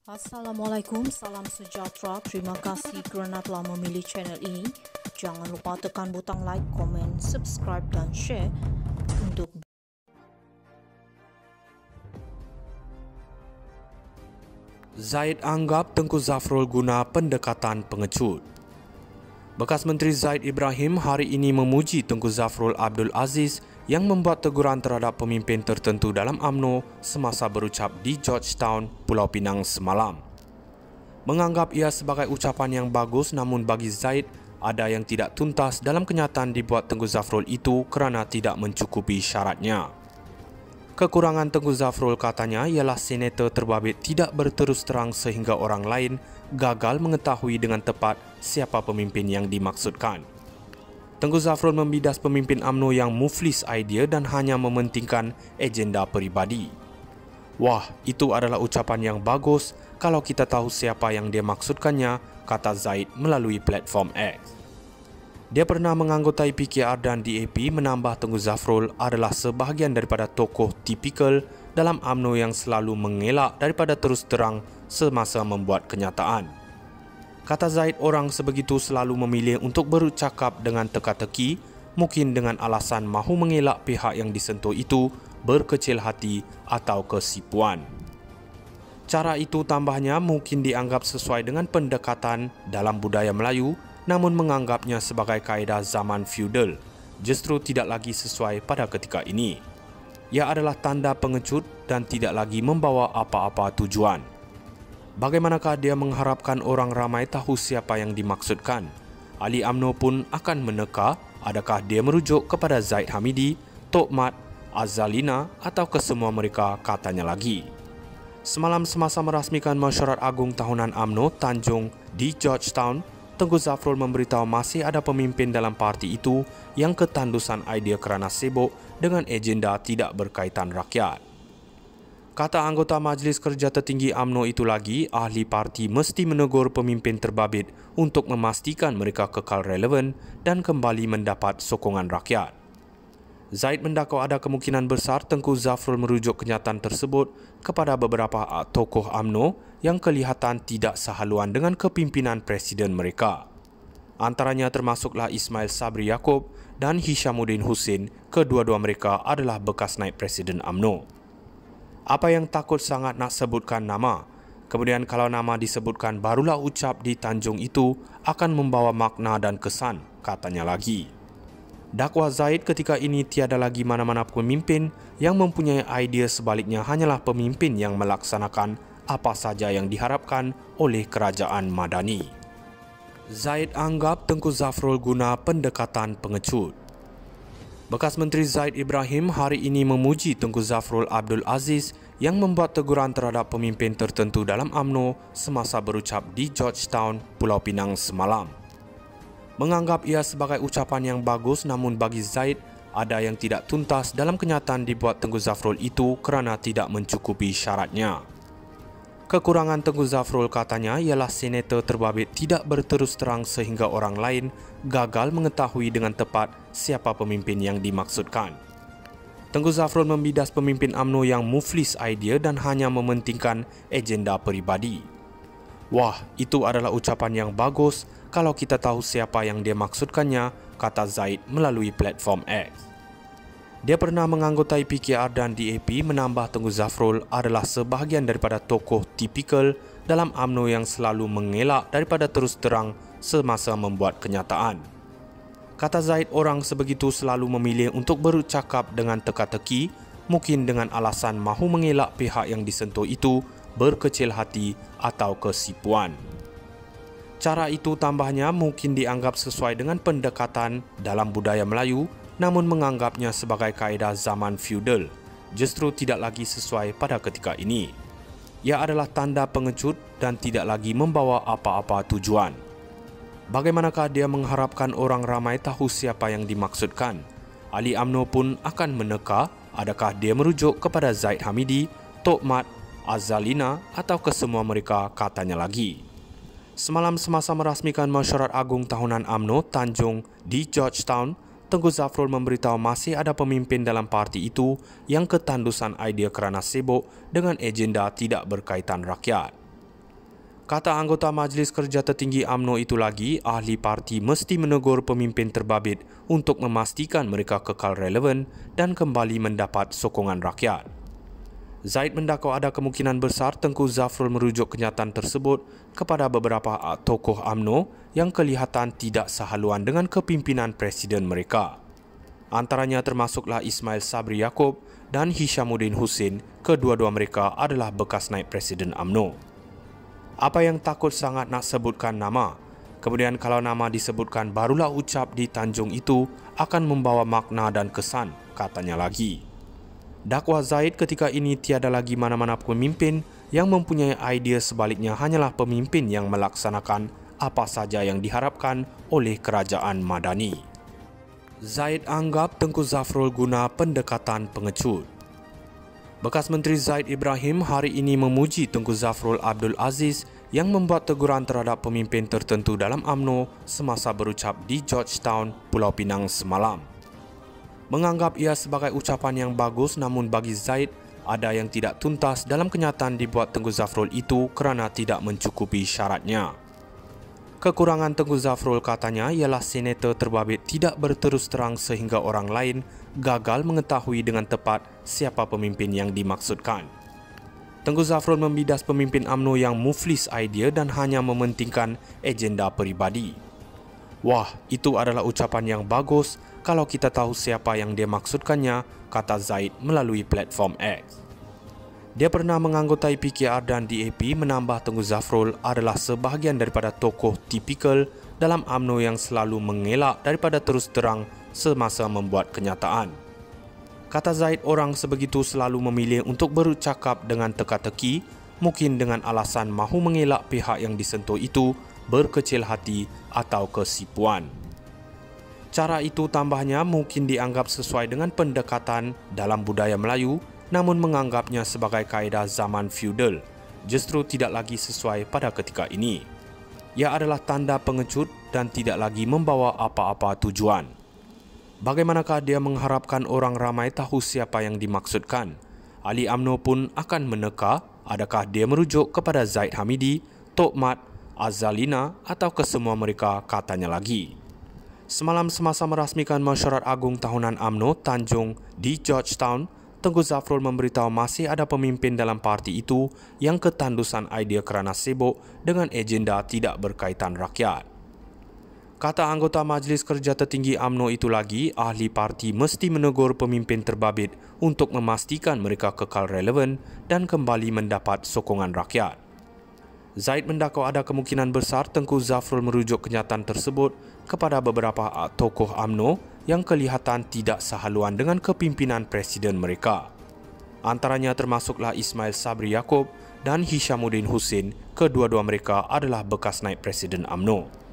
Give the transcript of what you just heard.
Assalamualaikum, salam sejahtera. Terima kasih kerana telah memilih channel ini. Jangan lupa tekan butang like, komen, subscribe dan share untuk Zaid anggap Tengku Zafrul guna pendekatan pengecut. Bekas Menteri Zaid Ibrahim hari ini memuji Tengku Zafrul Abdul Aziz yang membuat teguran terhadap pemimpin tertentu dalam UMNO semasa berucap di Georgetown, Pulau Pinang semalam. Menganggap ia sebagai ucapan yang bagus, namun bagi Zaid, ada yang tidak tuntas dalam kenyataan dibuat Tengku Zafrul itu kerana tidak mencukupi syaratnya. Kekurangan Tengku Zafrul katanya ialah senator terbabit tidak berterus terang sehingga orang lain gagal mengetahui dengan tepat siapa pemimpin yang dimaksudkan. Tengku Zafrul membidas pemimpin UMNO yang muflis idea dan hanya mementingkan agenda peribadi. Wah, itu adalah ucapan yang bagus kalau kita tahu siapa yang dia maksudkannya, kata Zaid melalui platform X. Dia pernah menganggotai PKR dan DAP, menambah Tengku Zafrul adalah sebahagian daripada tokoh tipikal dalam UMNO yang selalu mengelak daripada terus terang semasa membuat kenyataan. Kata Zaid, orang sebegitu selalu memilih untuk bercakap dengan teka-teki, mungkin dengan alasan mahu mengelak pihak yang disentuh itu berkecil hati atau kesipuan. Cara itu tambahnya mungkin dianggap sesuai dengan pendekatan dalam budaya Melayu, namun menganggapnya sebagai kaedah zaman feudal justru tidak lagi sesuai pada ketika ini. Ia adalah tanda pengecut dan tidak lagi membawa apa-apa tujuan. Bagaimanakah dia mengharapkan orang ramai tahu siapa yang dimaksudkan? Ahli UMNO pun akan meneka adakah dia merujuk kepada Zaid Hamidi, Tok Mat, Azalina atau kesemua mereka, katanya lagi. Semalam semasa merasmikan mesyuarat agung tahunan UMNO Tanjung di Georgetown, Tengku Zafrul memberitahu masih ada pemimpin dalam parti itu yang ketandusan idea kerana sibuk dengan agenda tidak berkaitan rakyat. Kata anggota Majlis Kerja Tertinggi UMNO itu lagi, ahli parti mesti menegur pemimpin terbabit untuk memastikan mereka kekal relevan dan kembali mendapat sokongan rakyat. Zaid mendakwa ada kemungkinan besar Tengku Zafrul merujuk kenyataan tersebut kepada beberapa tokoh UMNO yang kelihatan tidak sehaluan dengan kepimpinan presiden mereka. Antaranya termasuklah Ismail Sabri Yaakob dan Hishamuddin Hussein, kedua-dua mereka adalah bekas naib presiden UMNO. Apa yang takut sangat nak sebutkan nama. Kemudian kalau nama disebutkan barulah ucap di Tanjung itu akan membawa makna dan kesan, katanya lagi. Dakwah Zaid ketika ini tiada lagi mana-mana pemimpin yang mempunyai idea, sebaliknya hanyalah pemimpin yang melaksanakan apa saja yang diharapkan oleh kerajaan Madani. Zaid anggap Tengku Zafrul guna pendekatan pengecut. Bekas Menteri Zaid Ibrahim hari ini memuji Tengku Zafrul Abdul Aziz yang membuat teguran terhadap pemimpin tertentu dalam UMNO semasa berucap di Georgetown, Pulau Pinang semalam. Menganggap ia sebagai ucapan yang bagus, namun bagi Zaid, ada yang tidak tuntas dalam kenyataan dibuat Tengku Zafrul itu kerana tidak mencukupi syaratnya. Kekurangan Tengku Zafrul katanya ialah senator terbabit tidak berterus terang sehingga orang lain gagal mengetahui dengan tepat siapa pemimpin yang dimaksudkan. Tengku Zafrul membidas pemimpin UMNO yang muflis idea dan hanya mementingkan agenda peribadi. Wah, itu adalah ucapan yang bagus kalau kita tahu siapa yang dia maksudkannya, kata Zaid melalui platform X. Dia pernah menganggotai PKR dan DAP, menambah Tengku Zafrul adalah sebahagian daripada tokoh tipikal dalam UMNO yang selalu mengelak daripada terus terang semasa membuat kenyataan. Kata Zaid, orang sebegitu selalu memilih untuk bercakap dengan teka-teki, mungkin dengan alasan mahu mengelak pihak yang disentuh itu berkecil hati atau kesipuan. Cara itu tambahnya mungkin dianggap sesuai dengan pendekatan dalam budaya Melayu, namun menganggapnya sebagai kaedah zaman feudal justru tidak lagi sesuai pada ketika ini. Ia adalah tanda pengecut dan tidak lagi membawa apa-apa tujuan. Bagaimanakah dia mengharapkan orang ramai tahu siapa yang dimaksudkan? Ahli UMNO pun akan meneka adakah dia merujuk kepada Zaid Hamidi, Tok Mat, Azalina atau kesemua mereka, katanya lagi. Semalam semasa merasmikan mesyuarat agung tahunan UMNO Tanjung di Georgetown, Tengku Zafrul memberitahu masih ada pemimpin dalam parti itu yang ketandusan idea kerana sibuk dengan agenda tidak berkaitan rakyat. Kata anggota Majlis Kerja Tertinggi UMNO itu lagi, ahli parti mesti menegur pemimpin terbabit untuk memastikan mereka kekal relevan dan kembali mendapat sokongan rakyat. Zaid mendakwa ada kemungkinan besar Tengku Zafrul merujuk kenyataan tersebut kepada beberapa tokoh UMNO yang kelihatan tidak sehaluan dengan kepimpinan presiden mereka. Antaranya termasuklah Ismail Sabri Yaakob dan Hishamuddin Hussein, kedua-dua mereka adalah bekas naib presiden UMNO. Apa yang takut sangat nak sebutkan nama. Kemudian kalau nama disebutkan barulah ucap di Tanjung itu akan membawa makna dan kesan, katanya lagi. Dakwah Zaid ketika ini tiada lagi mana-mana pemimpin yang mempunyai idea, sebaliknya hanyalah pemimpin yang melaksanakan apa saja yang diharapkan oleh kerajaan Madani. Zaid anggap Tengku Zafrul guna pendekatan pengecut. Bekas Menteri Zaid Ibrahim hari ini memuji Tengku Zafrul Abdul Aziz yang membuat teguran terhadap pemimpin tertentu dalam UMNO semasa berucap di Georgetown, Pulau Pinang semalam. Menganggap ia sebagai ucapan yang bagus, namun bagi Zaid ada yang tidak tuntas dalam kenyataan dibuat Tengku Zafrul itu kerana tidak mencukupi syaratnya. Kekurangan Tengku Zafrul katanya ialah senator terbabit tidak berterus terang sehingga orang lain gagal mengetahui dengan tepat siapa pemimpin yang dimaksudkan. Tengku Zafrul membidas pemimpin UMNO yang muflis idea dan hanya mementingkan agenda peribadi. Wah, itu adalah ucapan yang bagus kalau kita tahu siapa yang dia maksudkannya, kata Zaid melalui platform X. Dia pernah menganggotai PKR dan DAP, menambah Tengku Zafrul adalah sebahagian daripada tokoh tipikal dalam UMNO yang selalu mengelak daripada terus terang semasa membuat kenyataan. Kata Zaid, orang sebegitu selalu memilih untuk bercakap dengan teka-teki, mungkin dengan alasan mahu mengelak pihak yang disentuh itu berkecil hati atau kesipuan. Cara itu tambahnya mungkin dianggap sesuai dengan pendekatan dalam budaya Melayu, namun menganggapnya sebagai kaedah zaman feudal justru tidak lagi sesuai pada ketika ini. Ia adalah tanda pengecut dan tidak lagi membawa apa-apa tujuan. Bagaimanakah dia mengharapkan orang ramai tahu siapa yang dimaksudkan? Ahli UMNO pun akan meneka adakah dia merujuk kepada Zaid Hamidi, Tok Mat, Azalina atau kesemua mereka, katanya lagi. Semalam semasa merasmikan mesyuarat agung tahunan UMNO Tanjung di Georgetown, Tengku Zafrul memberitahu masih ada pemimpin dalam parti itu yang ketandusan idea kerana sibuk dengan agenda tidak berkaitan rakyat. Kata anggota Majlis Kerja Tertinggi UMNO itu lagi, ahli parti mesti menegur pemimpin terbabit untuk memastikan mereka kekal relevan dan kembali mendapat sokongan rakyat. Zaid mendakwa ada kemungkinan besar Tengku Zafrul merujuk kenyataan tersebut kepada beberapa tokoh UMNO yang kelihatan tidak sehaluan dengan kepimpinan presiden mereka. Antaranya termasuklah Ismail Sabri Yaakob dan Hishamuddin Hussein, kedua-dua mereka adalah bekas naib presiden UMNO.